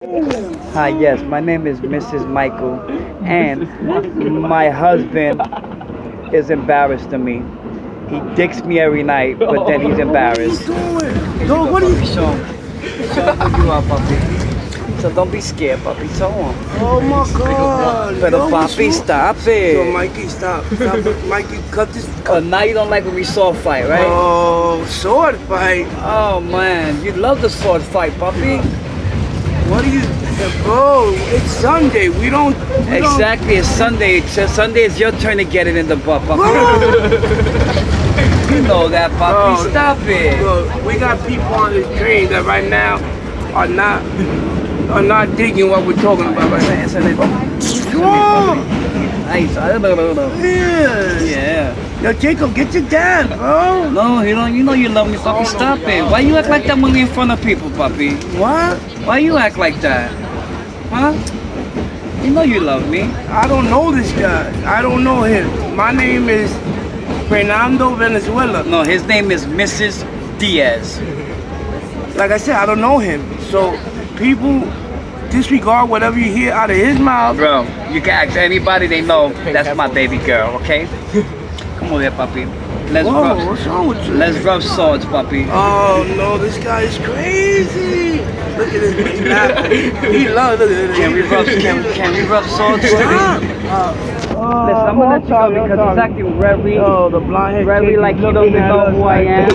Hi, yes, my name is Mrs. Michael, and my husband is embarrassed of me. He dicks me every night, but then he's embarrassed. Dog, what are you? Show him who you are, puppy. So don't be scared, puppy. Show him. Oh my God! Pero Yo, what's papi, wrong? stop Yo, it. Mikey, stop! Mikey, cut this. Now you don't like when we sword fight, right? Oh, sword fight. Oh man, you love the sword fight, puppy. What are you, bro? It's Sunday. We don't. Exactly, it's Sunday. Sunday is your turn to get it in the butt, puppy. You know that, puppy. Bro, Stop it. Look, we got people on this train that right now are not digging what we're talking about right now. Yeah. Yo, Jacob, get your dad, bro. No, you don't. You know you love me, puppy. Stop it. Why you act like that when we in front of people, puppy? What? Why you act like that? Huh? You know you love me. I don't know this guy. I don't know him. My name is Fernando Venezuela. No, his name is Mrs. Diaz. Like I said, I don't know him. So people disregard whatever you hear out of his mouth. Bro, you can ask anybody they know that's my baby girl, okay? Come on here, puppy. Let's Whoa, what's wrong with you? Let's rub swords, puppy. Oh no, this guy is crazy. Look at this man laughing. He loves. Look at Can we rub swords? Stop. Listen, I'm gonna let you go because he's acting the blind head very kid, like he he's doesn't looking at know us who I am.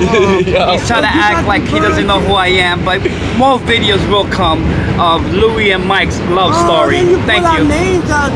He's trying to act like he doesn't know who I am, but more videos will come of Louie and Mike's love story. Then you Thank put our you. names out